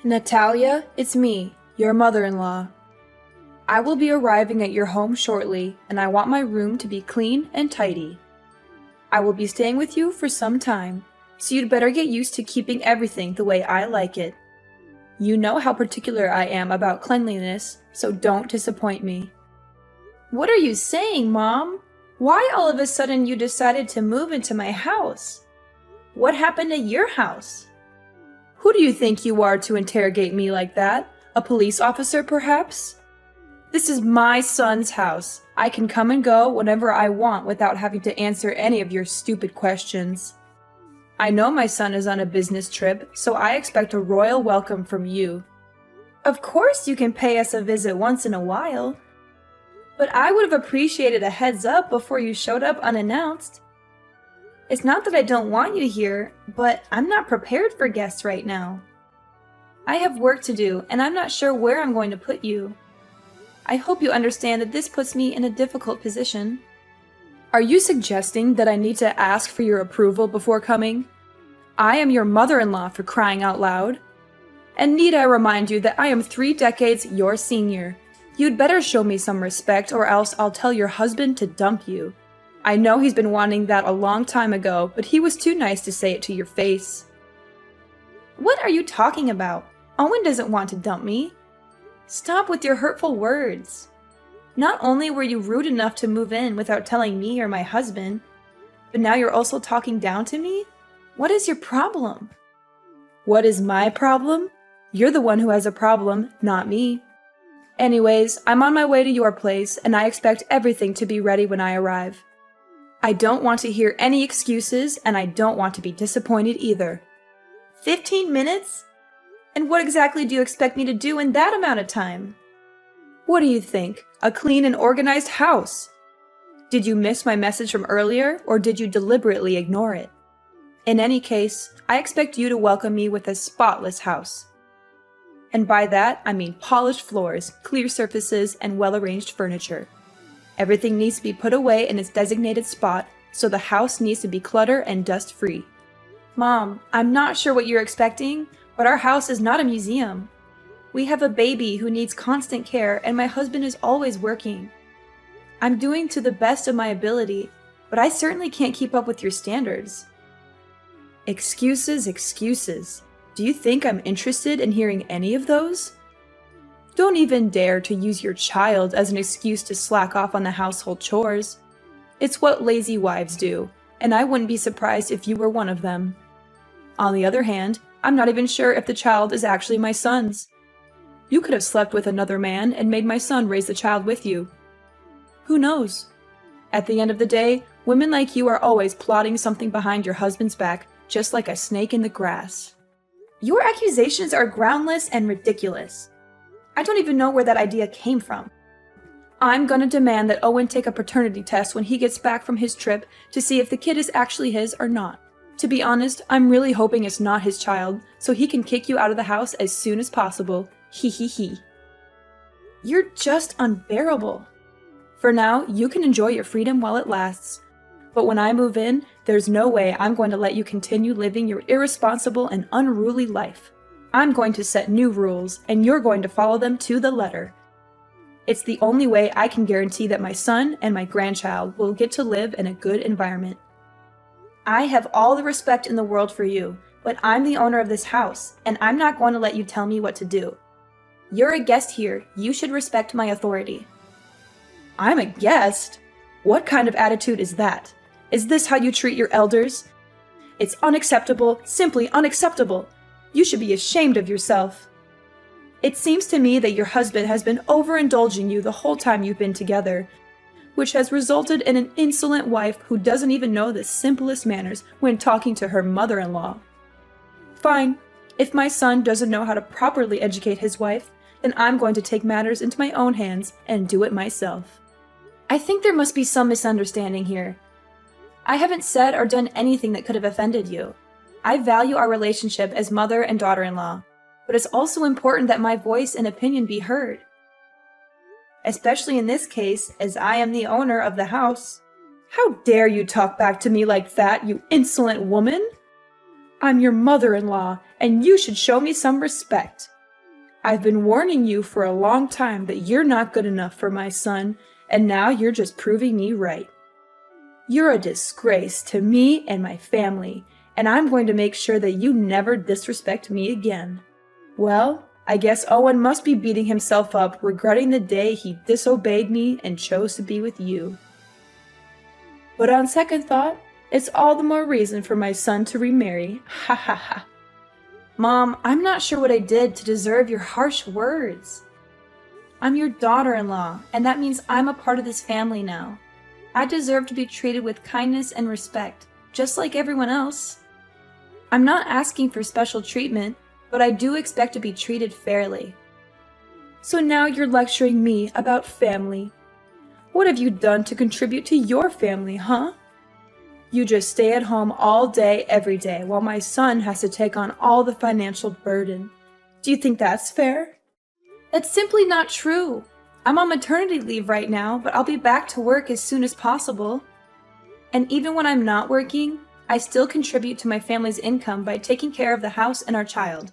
Natalia, it's me, your mother-in-law. I will be arriving at your home shortly, and I want my room to be clean and tidy. I will be staying with you for some time, so you'd better get used to keeping everything the way I like it. You know how particular I am about cleanliness, so don't disappoint me. What are you saying, Mom? Why all of a sudden you decided to move into my house? What happened at your house? Who do you think you are to interrogate me like that? A police officer, perhaps? This is my son's house. I can come and go whenever I want without having to answer any of your stupid questions. I know my son is on a business trip, so I expect a royal welcome from you. Of course you can pay us a visit once in a while. But I would have appreciated a heads up before you showed up unannounced. It's not that I don't want you here, but I'm not prepared for guests right now. I have work to do, and I'm not sure where I'm going to put you. I hope you understand that this puts me in a difficult position. Are you suggesting that I need to ask for your approval before coming? I am your mother-in-law, for crying out loud. And need I remind you that I am 3 decades your senior? You'd better show me some respect, or else I'll tell your husband to dump you. I know he's been wanting that a long time ago, but he was too nice to say it to your face. What are you talking about? Owen doesn't want to dump me. Stop with your hurtful words. Not only were you rude enough to move in without telling me or my husband, but now you're also talking down to me? What is your problem? What is my problem? You're the one who has a problem, not me. Anyways, I'm on my way to your place, and I expect everything to be ready when I arrive. I don't want to hear any excuses, and I don't want to be disappointed either. 15 minutes? And what exactly do you expect me to do in that amount of time? What do you think? A clean and organized house? Did you miss my message from earlier, or did you deliberately ignore it? In any case, I expect you to welcome me with a spotless house. And by that, I mean polished floors, clear surfaces, and well-arranged furniture. Everything needs to be put away in its designated spot, so the house needs to be clutter and dust-free. Mom, I'm not sure what you're expecting, but our house is not a museum. We have a baby who needs constant care, and my husband is always working. I'm doing to the best of my ability, but I certainly can't keep up with your standards. Excuses, excuses. Do you think I'm interested in hearing any of those? Don't even dare to use your child as an excuse to slack off on the household chores. It's what lazy wives do, and I wouldn't be surprised if you were one of them. On the other hand, I'm not even sure if the child is actually my son's. You could have slept with another man and made my son raise the child with you. Who knows? At the end of the day, women like you are always plotting something behind your husband's back, just like a snake in the grass. Your accusations are groundless and ridiculous. I don't even know where that idea came from. I'm gonna demand that Owen take a paternity test when he gets back from his trip to see if the kid is actually his or not. To be honest, I'm really hoping it's not his child, so he can kick you out of the house as soon as possible. Hee hee hee. You're just unbearable. For now, you can enjoy your freedom while it lasts. But when I move in, there's no way I'm going to let you continue living your irresponsible and unruly life. I'm going to set new rules, and you're going to follow them to the letter. It's the only way I can guarantee that my son and my grandchild will get to live in a good environment. I have all the respect in the world for you, but I'm the owner of this house, and I'm not going to let you tell me what to do. You're a guest here. You should respect my authority. I'm a guest? What kind of attitude is that? Is this how you treat your elders? It's unacceptable, simply unacceptable. You should be ashamed of yourself. It seems to me that your husband has been overindulging you the whole time you've been together, which has resulted in an insolent wife who doesn't even know the simplest manners when talking to her mother-in-law. Fine. If my son doesn't know how to properly educate his wife, then I'm going to take matters into my own hands and do it myself. I think there must be some misunderstanding here. I haven't said or done anything that could have offended you. I value our relationship as mother and daughter-in-law, but it's also important that my voice and opinion be heard. Especially in this case, as I am the owner of the house. How dare you talk back to me like that, you insolent woman? I'm your mother-in-law, and you should show me some respect. I've been warning you for a long time that you're not good enough for my son, and now you're just proving me right. You're a disgrace to me and my family, and I'm going to make sure that you never disrespect me again. Well, I guess Owen must be beating himself up, regretting the day he disobeyed me and chose to be with you. But on second thought, it's all the more reason for my son to remarry. Ha ha ha. Mom, I'm not sure what I did to deserve your harsh words. I'm your daughter-in-law, and that means I'm a part of this family now. I deserve to be treated with kindness and respect, just like everyone else. I'm not asking for special treatment, but I do expect to be treated fairly. So now you're lecturing me about family. What have you done to contribute to your family, huh? You just stay at home all day, every day, while my son has to take on all the financial burden. Do you think that's fair? That's simply not true. I'm on maternity leave right now, but I'll be back to work as soon as possible. And even when I'm not working, I still contribute to my family's income by taking care of the house and our child.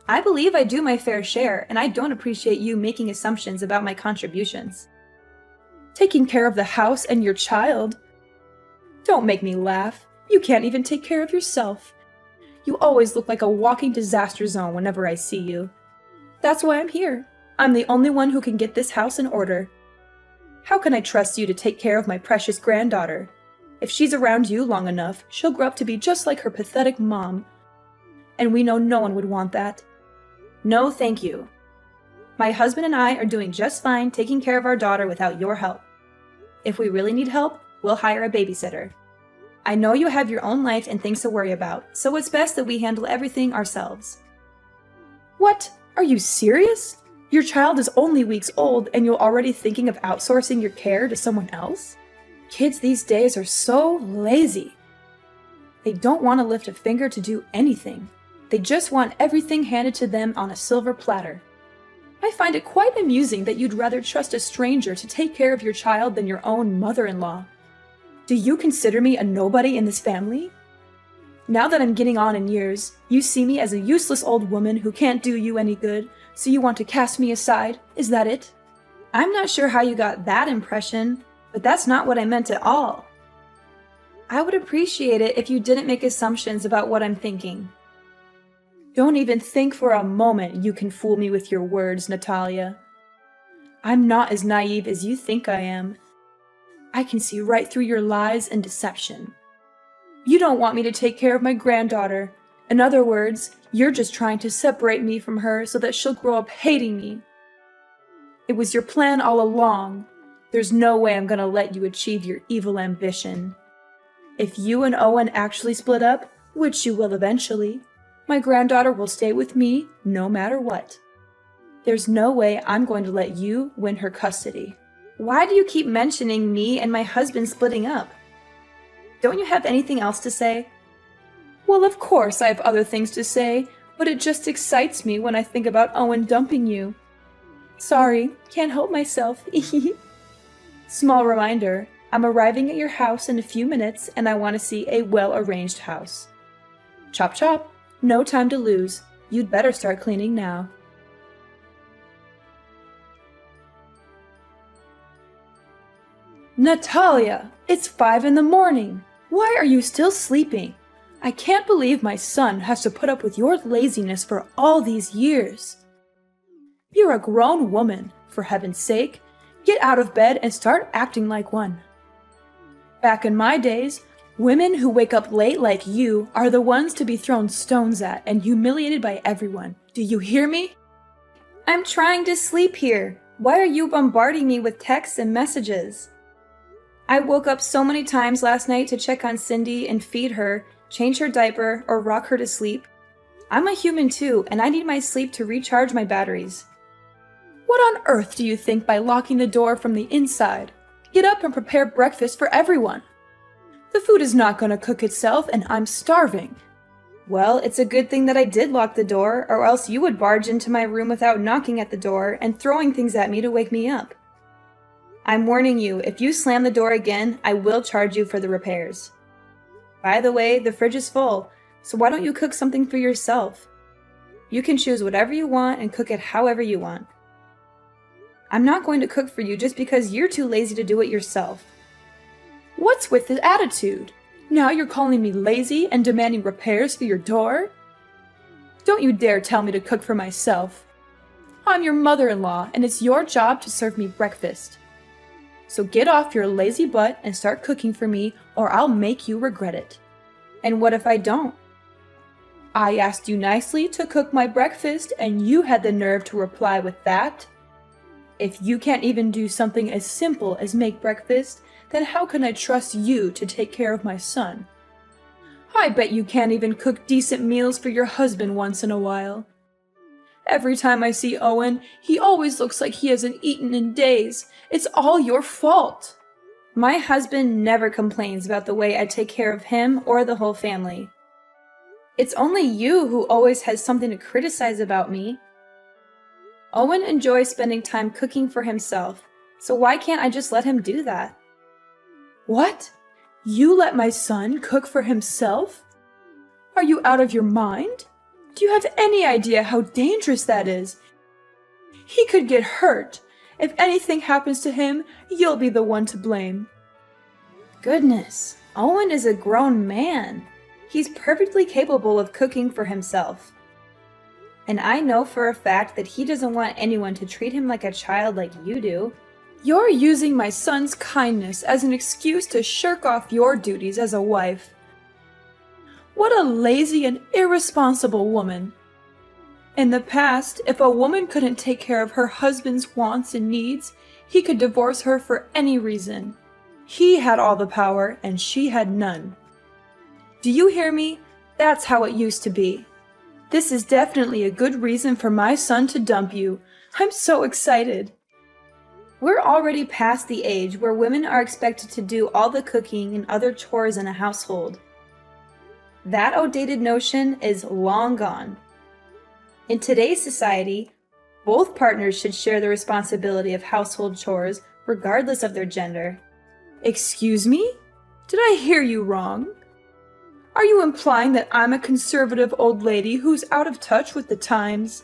I believe I do my fair share, and I don't appreciate you making assumptions about my contributions. Taking care of the house and your child? Don't make me laugh. You can't even take care of yourself. You always look like a walking disaster zone whenever I see you. That's why I'm here. I'm the only one who can get this house in order. How can I trust you to take care of my precious granddaughter? If she's around you long enough, she'll grow up to be just like her pathetic mom. And we know no one would want that. No, thank you. My husband and I are doing just fine taking care of our daughter without your help. If we really need help, we'll hire a babysitter. I know you have your own life and things to worry about, so it's best that we handle everything ourselves. What? Are you serious? Your child is only weeks old and you're already thinking of outsourcing your care to someone else? Kids these days are so lazy. They don't want to lift a finger to do anything. They just want everything handed to them on a silver platter. I find it quite amusing that you'd rather trust a stranger to take care of your child than your own mother-in-law. Do you consider me a nobody in this family? Now that I'm getting on in years, you see me as a useless old woman who can't do you any good, so you want to cast me aside, is that it? I'm not sure how you got that impression, but that's not what I meant at all. I would appreciate it if you didn't make assumptions about what I'm thinking. Don't even think for a moment you can fool me with your words, Natalia. I'm not as naive as you think I am. I can see right through your lies and deception. You don't want me to take care of my granddaughter. In other words, you're just trying to separate me from her so that she'll grow up hating me. It was your plan all along. There's no way I'm gonna let you achieve your evil ambition. If you and Owen actually split up, which you will eventually, my granddaughter will stay with me no matter what. There's no way I'm going to let you win her custody. Why do you keep mentioning me and my husband splitting up? Don't you have anything else to say? Well, of course I have other things to say, but it just excites me when I think about Owen dumping you. Sorry, can't help myself. Small reminder, I'm arriving at your house in a few minutes and I want to see a well-arranged house. Chop chop, no time to lose. You'd better start cleaning now. Natalia, it's 5 in the morning. Why are you still sleeping? I can't believe my son has to put up with your laziness for all these years. You're a grown woman, for heaven's sake. Get out of bed and start acting like one. Back in my days, women who wake up late like you are the ones to be thrown stones at and humiliated by everyone. Do you hear me? I'm trying to sleep here. Why are you bombarding me with texts and messages? I woke up so many times last night to check on Cindy and feed her, change her diaper, or rock her to sleep. I'm a human too, and I need my sleep to recharge my batteries. What on earth do you think by locking the door from the inside? Get up and prepare breakfast for everyone. The food is not going to cook itself, and I'm starving. Well, it's a good thing that I did lock the door, or else you would barge into my room without knocking at the door and throwing things at me to wake me up. I'm warning you, if you slam the door again, I will charge you for the repairs. By the way, the fridge is full, so why don't you cook something for yourself? You can choose whatever you want and cook it however you want. I'm not going to cook for you just because you're too lazy to do it yourself. What's with this attitude? Now you're calling me lazy and demanding repairs for your door? Don't you dare tell me to cook for myself. I'm your mother-in-law, and it's your job to serve me breakfast. So get off your lazy butt and start cooking for me, or I'll make you regret it. And what if I don't? I asked you nicely to cook my breakfast, and you had the nerve to reply with that? If you can't even do something as simple as make breakfast, then how can I trust you to take care of my son? I bet you can't even cook decent meals for your husband once in a while. Every time I see Owen, he always looks like he hasn't eaten in days. It's all your fault. My husband never complains about the way I take care of him or the whole family. It's only you who always has something to criticize about me. Owen enjoys spending time cooking for himself, so why can't I just let him do that? What? You let my son cook for himself? Are you out of your mind? Do you have any idea how dangerous that is? He could get hurt. If anything happens to him, you'll be the one to blame. Goodness, Owen is a grown man. He's perfectly capable of cooking for himself. And I know for a fact that he doesn't want anyone to treat him like a child like you do. You're using my son's kindness as an excuse to shirk off your duties as a wife. What a lazy and irresponsible woman. In the past, if a woman couldn't take care of her husband's wants and needs, he could divorce her for any reason. He had all the power and she had none. Do you hear me? That's how it used to be. This is definitely a good reason for my son to dump you. I'm so excited. We're already past the age where women are expected to do all the cooking and other chores in a household. That outdated notion is long gone. In today's society, both partners should share the responsibility of household chores regardless of their gender. Excuse me? Did I hear you wrong? Are you implying that I'm a conservative old lady who's out of touch with the times?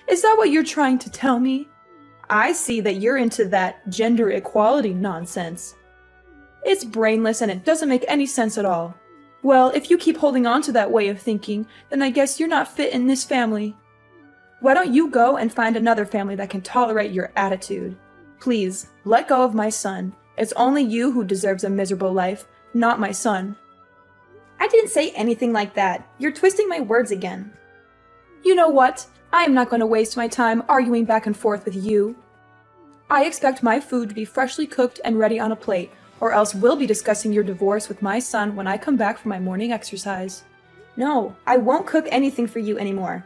Is that what you're trying to tell me? I see that you're into that gender equality nonsense. It's brainless and it doesn't make any sense at all. Well, if you keep holding on to that way of thinking, then I guess you're not fit in this family. Why don't you go and find another family that can tolerate your attitude? Please, let go of my son. It's only you who deserves a miserable life, not my son. I didn't say anything like that. You're twisting my words again. You know what? I am not going to waste my time arguing back and forth with you. I expect my food to be freshly cooked and ready on a plate, or else we'll be discussing your divorce with my son when I come back from my morning exercise. No, I won't cook anything for you anymore.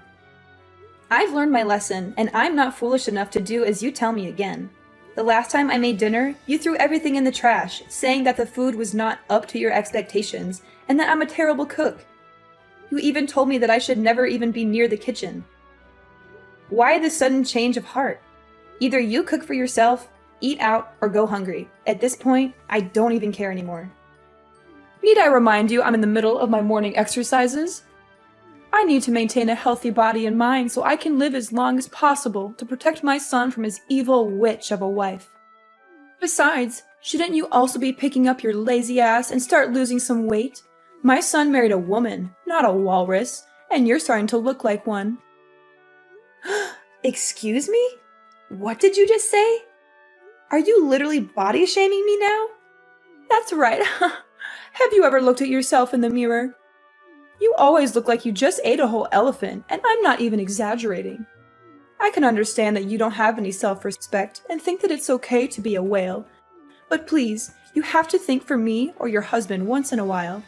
I've learned my lesson, and I'm not foolish enough to do as you tell me again. The last time I made dinner, you threw everything in the trash, saying that the food was not up to your expectations, and that I'm a terrible cook. You even told me that I should never even be near the kitchen. Why this sudden change of heart? Either you cook for yourself, eat out, or go hungry. At this point, I don't even care anymore. Need I remind you I'm in the middle of my morning exercises? I need to maintain a healthy body and mind so I can live as long as possible to protect my son from his evil witch of a wife. Besides, shouldn't you also be picking up your lazy ass and start losing some weight? My son married a woman, not a walrus, and you're starting to look like one. Excuse me? What did you just say? Are you literally body shaming me now? That's right. Have you ever looked at yourself in the mirror? You always look like you just ate a whole elephant, and I'm not even exaggerating. I can understand that you don't have any self-respect and think that it's okay to be a whale. But please, you have to think for me or your husband once in a while.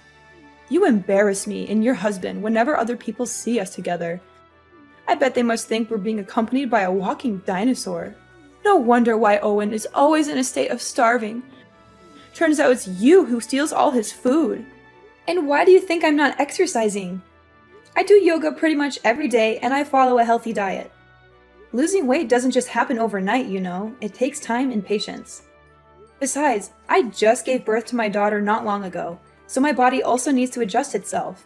You embarrass me and your husband whenever other people see us together. I bet they must think we're being accompanied by a walking dinosaur. No wonder why Owen is always in a state of starving. Turns out it's you who steals all his food. And why do you think I'm not exercising? I do yoga pretty much every day and I follow a healthy diet. Losing weight doesn't just happen overnight, you know. It takes time and patience. Besides, I just gave birth to my daughter not long ago, so my body also needs to adjust itself.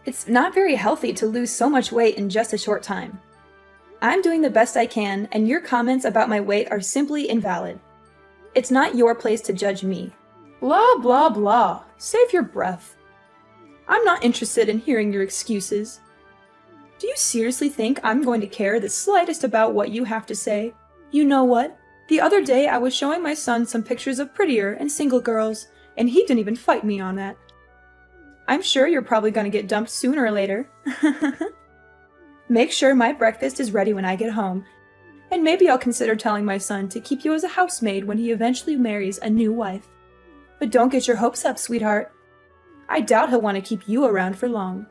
It's not very healthy to lose so much weight in just a short time. I'm doing the best I can, and your comments about my weight are simply invalid. It's not your place to judge me. Blah, blah, blah. Save your breath. I'm not interested in hearing your excuses. Do you seriously think I'm going to care the slightest about what you have to say? You know what? The other day I was showing my son some pictures of prettier and single girls, and he didn't even fight me on that. I'm sure you're probably going to get dumped sooner or later. Make sure my breakfast is ready when I get home, and maybe I'll consider telling my son to keep you as a housemaid when he eventually marries a new wife. But don't get your hopes up, sweetheart. I doubt he'll want to keep you around for long.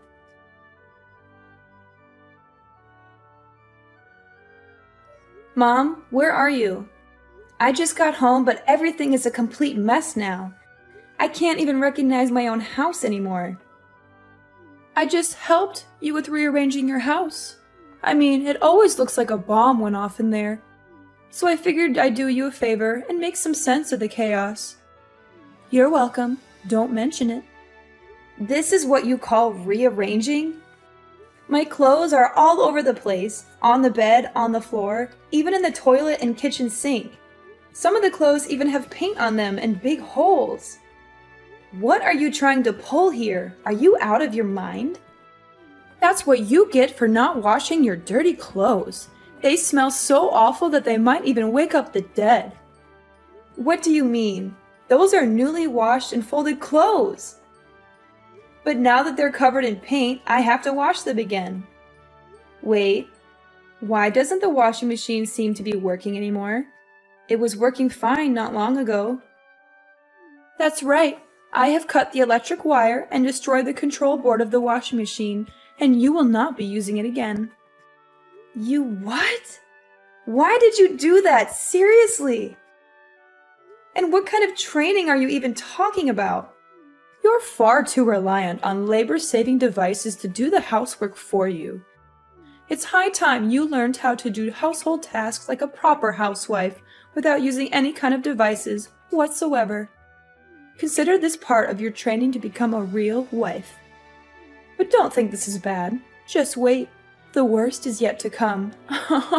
Mom, where are you? I just got home, but everything is a complete mess now. I can't even recognize my own house anymore. I just helped you with rearranging your house. I mean, it always looks like a bomb went off in there. So I figured I'd do you a favor and make some sense of the chaos. You're welcome. Don't mention it. This is what you call rearranging? My clothes are all over the place, on the bed, on the floor, even in the toilet and kitchen sink. Some of the clothes even have paint on them and big holes. What are you trying to pull here? Are you out of your mind? That's what you get for not washing your dirty clothes. They smell so awful that they might even wake up the dead. What do you mean? Those are newly washed and folded clothes. But now that they're covered in paint, I have to wash them again. Wait, why doesn't the washing machine seem to be working anymore? It was working fine not long ago. That's right. I have cut the electric wire and destroyed the control board of the washing machine, and you will not be using it again. You what? Why did you do that? Seriously? And what kind of training are you even talking about? You're far too reliant on labor-saving devices to do the housework for you. It's high time you learned how to do household tasks like a proper housewife without using any kind of devices whatsoever. Consider this part of your training to become a real wife. But don't think this is bad. Just wait. The worst is yet to come. I'm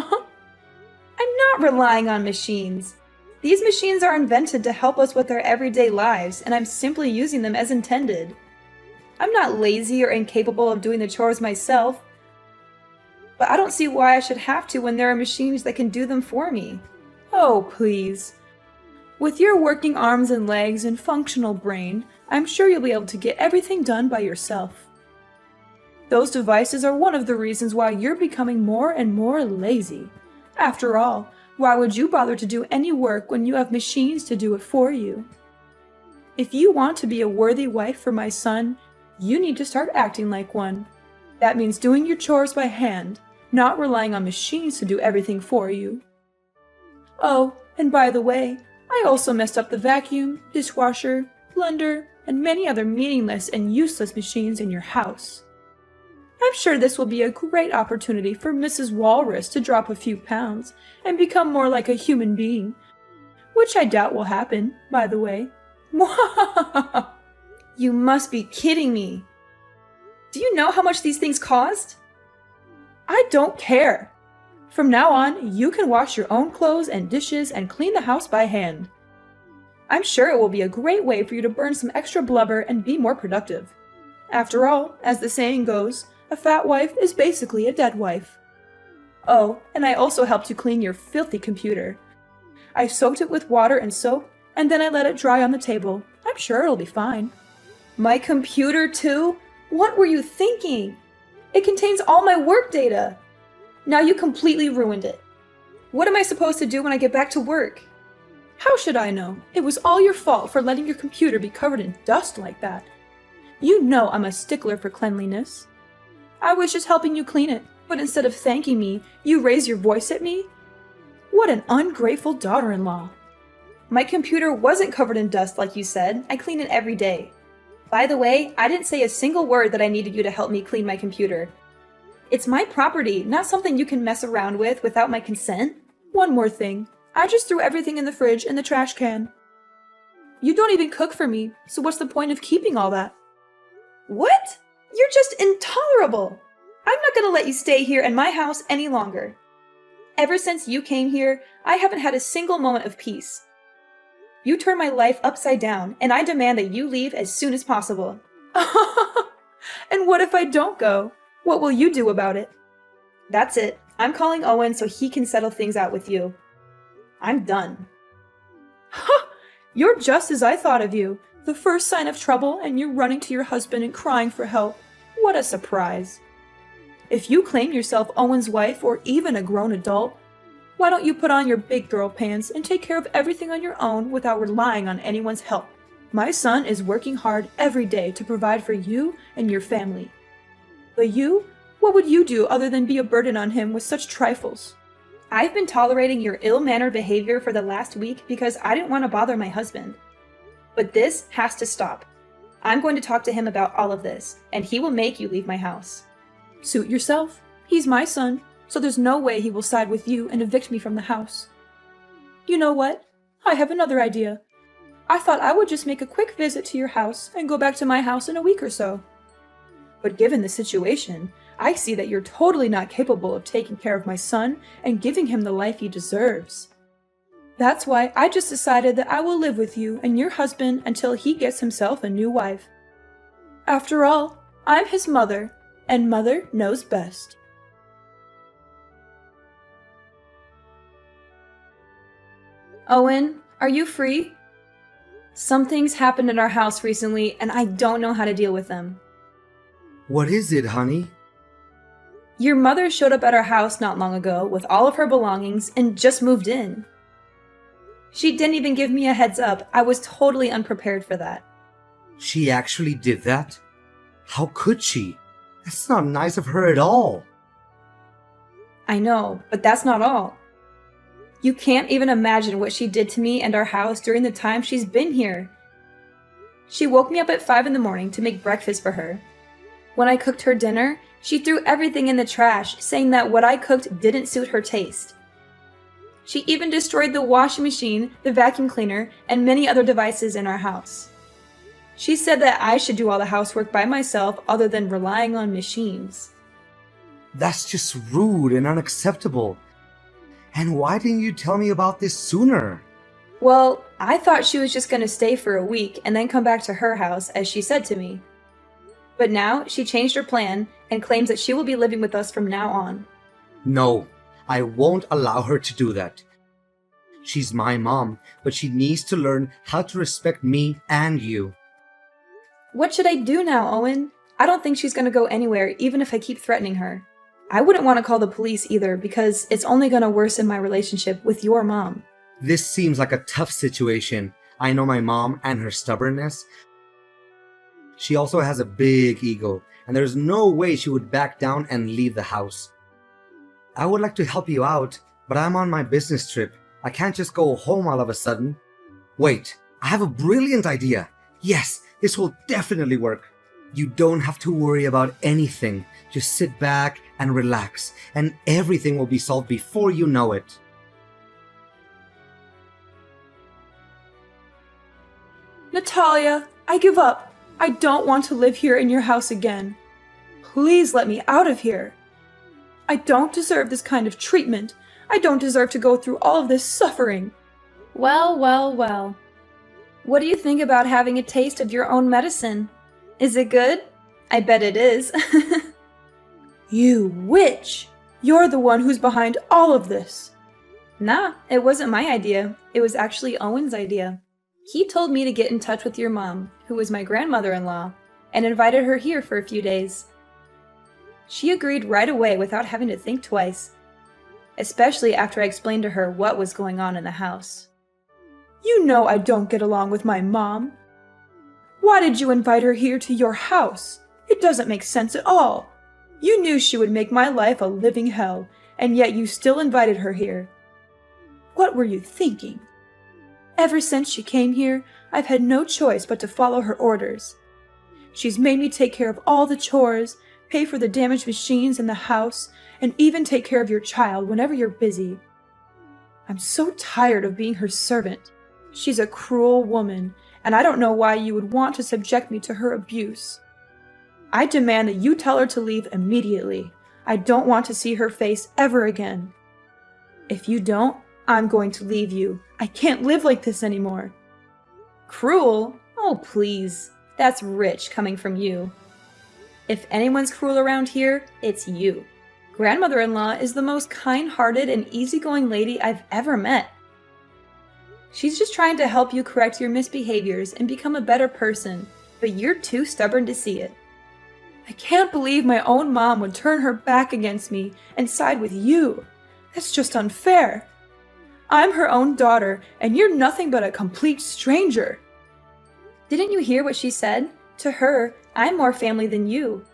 not relying on machines. These machines are invented to help us with our everyday lives, and I'm simply using them as intended. I'm not lazy or incapable of doing the chores myself, but I don't see why I should have to when there are machines that can do them for me. Oh, please. With your working arms and legs and functional brain, I'm sure you'll be able to get everything done by yourself. Those devices are one of the reasons why you're becoming more and more lazy. After all, why would you bother to do any work when you have machines to do it for you? If you want to be a worthy wife for my son, you need to start acting like one. That means doing your chores by hand, not relying on machines to do everything for you. Oh, and by the way, I also messed up the vacuum, dishwasher, blender, and many other meaningless and useless machines in your house. I'm sure this will be a great opportunity for Mrs. Walrus to drop a few pounds and become more like a human being, which I doubt will happen, by the way. You must be kidding me. Do you know how much these things cost? I don't care. From now on, you can wash your own clothes and dishes and clean the house by hand. I'm sure it will be a great way for you to burn some extra blubber and be more productive. After all, as the saying goes, a fat wife is basically a dead wife. Oh, and I also helped you clean your filthy computer. I soaked it with water and soap, and then I let it dry on the table. I'm sure it'll be fine. My computer too? What were you thinking? It contains all my work data. Now you completely ruined it. What am I supposed to do when I get back to work? How should I know? It was all your fault for letting your computer be covered in dust like that. You know I'm a stickler for cleanliness. I was just helping you clean it, but instead of thanking me, you raise your voice at me? What an ungrateful daughter-in-law. My computer wasn't covered in dust like you said. I clean it every day. By the way, I didn't say a single word that I needed you to help me clean my computer. It's my property, not something you can mess around with without my consent. One more thing. I just threw everything in the fridge in the trash can. You don't even cook for me, so what's the point of keeping all that? What? You're just intolerable! I'm not gonna let you stay here in my house any longer. Ever since you came here, I haven't had a single moment of peace. You turned my life upside down, and I demand that you leave as soon as possible. And what if I don't go? What will you do about it? That's it. I'm calling Owen so he can settle things out with you. I'm done. You're just as I thought of you. The first sign of trouble, and you're running to your husband and crying for help. What a surprise. If you claim yourself Owen's wife or even a grown adult, why don't you put on your big girl pants and take care of everything on your own without relying on anyone's help? My son is working hard every day to provide for you and your family. But you? What would you do other than be a burden on him with such trifles? I've been tolerating your ill-mannered behavior for the last week because I didn't want to bother my husband. But this has to stop. I'm going to talk to him about all of this, and he will make you leave my house. Suit yourself. He's my son, so there's no way he will side with you and evict me from the house. You know what? I have another idea. I thought I would just make a quick visit to your house and go back to my house in a week or so. But given the situation, I see that you're totally not capable of taking care of my son and giving him the life he deserves. That's why I just decided that I will live with you and your husband until he gets himself a new wife. After all, I'm his mother, and mother knows best. Owen, are you free? Some things happened in our house recently, and I don't know how to deal with them. What is it, honey? Your mother showed up at our house not long ago with all of her belongings and just moved in. She didn't even give me a heads up. I was totally unprepared for that. She actually did that? How could she? That's not nice of her at all. I know, but that's not all. You can't even imagine what she did to me and our house during the time she's been here. She woke me up at 5 in the morning to make breakfast for her. When I cooked her dinner, she threw everything in the trash, saying that what I cooked didn't suit her taste. She even destroyed the washing machine, the vacuum cleaner, and many other devices in our house. She said that I should do all the housework by myself other than relying on machines. That's just rude and unacceptable. And why didn't you tell me about this sooner? Well, I thought she was just going to stay for a week and then come back to her house, as she said to me. But now she changed her plan and claims that she will be living with us from now on. No, I won't allow her to do that. She's my mom, but she needs to learn how to respect me and you. What should I do now, Owen? I don't think she's going to go anywhere, even if I keep threatening her. I wouldn't want to call the police either, because it's only going to worsen my relationship with your mom. This seems like a tough situation. I know my mom and her stubbornness. She also has a big ego, and there's no way she would back down and leave the house. I would like to help you out, but I'm on my business trip. I can't just go home all of a sudden. Wait, I have a brilliant idea. Yes, this will definitely work. You don't have to worry about anything. Just sit back and relax, and everything will be solved before you know it. Natalia, I give up. I don't want to live here in your house again. Please let me out of here. I don't deserve this kind of treatment. I don't deserve to go through all of this suffering. Well, well, well. What do you think about having a taste of your own medicine? Is it good? I bet it is. You witch! You're the one who's behind all of this. Nah, it wasn't my idea. It was actually Owen's idea. He told me to get in touch with your mom, who was my grandmother-in-law, and invited her here for a few days. She agreed right away without having to think twice, especially after I explained to her what was going on in the house. You know I don't get along with my mom. Why did you invite her here to your house? It doesn't make sense at all. You knew she would make my life a living hell, and yet you still invited her here. What were you thinking? Ever since she came here, I've had no choice but to follow her orders. She's made me take care of all the chores, pay for the damaged machines in the house, and even take care of your child whenever you're busy. I'm so tired of being her servant. She's a cruel woman, and I don't know why you would want to subject me to her abuse. I demand that you tell her to leave immediately. I don't want to see her face ever again. If you don't, I'm going to leave you. I can't live like this anymore. Cruel? Oh, please. That's rich coming from you. If anyone's cruel around here, it's you. Grandmother-in-law is the most kind-hearted and easygoing lady I've ever met. She's just trying to help you correct your misbehaviors and become a better person, but you're too stubborn to see it. I can't believe my own mom would turn her back against me and side with you. That's just unfair. I'm her own daughter, and you're nothing but a complete stranger. Didn't you hear what she said? To her, I'm more family than you.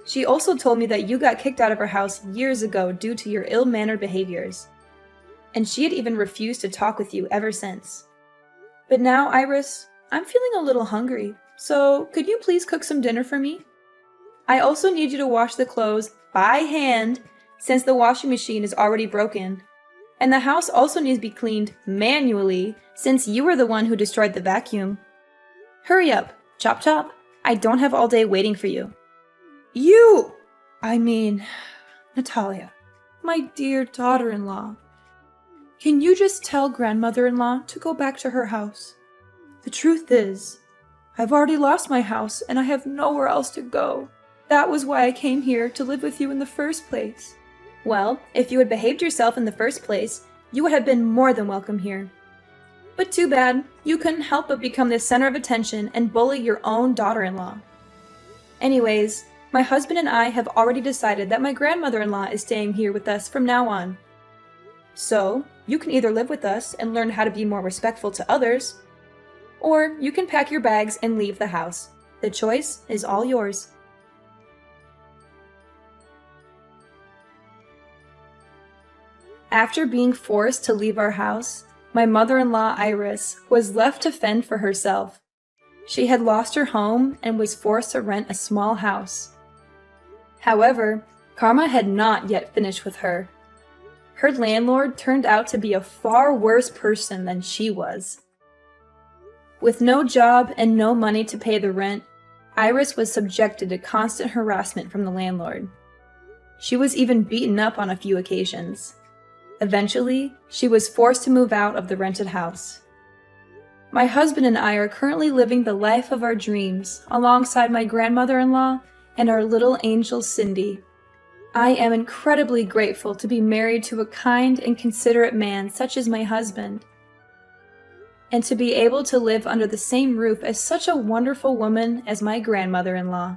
She also told me that you got kicked out of her house years ago due to your ill-mannered behaviors. And she had even refused to talk with you ever since. But now, Iris, I'm feeling a little hungry, so could you please cook some dinner for me? I also need you to wash the clothes by hand since the washing machine is already broken. And the house also needs to be cleaned manually since you were the one who destroyed the vacuum. Hurry up, chop chop. I don't have all day waiting for you. Natalia, my dear daughter-in-law. Can you just tell grandmother-in-law to go back to her house? The truth is, I've already lost my house and I have nowhere else to go. That was why I came here to live with you in the first place. Well, if you had behaved yourself in the first place, you would have been more than welcome here. But too bad, you couldn't help but become the center of attention and bully your own daughter-in-law. Anyways, my husband and I have already decided that my grandmother-in-law is staying here with us from now on. So, you can either live with us and learn how to be more respectful to others, or you can pack your bags and leave the house. The choice is all yours. After being forced to leave our house, my mother-in-law Iris was left to fend for herself. She had lost her home and was forced to rent a small house. However, karma had not yet finished with her. Her landlord turned out to be a far worse person than she was. With no job and no money to pay the rent, Iris was subjected to constant harassment from the landlord. She was even beaten up on a few occasions. Eventually, she was forced to move out of the rented house. My husband and I are currently living the life of our dreams alongside my grandmother-in-law and our little angel Cindy. I am incredibly grateful to be married to a kind and considerate man such as my husband, and to be able to live under the same roof as such a wonderful woman as my grandmother-in-law.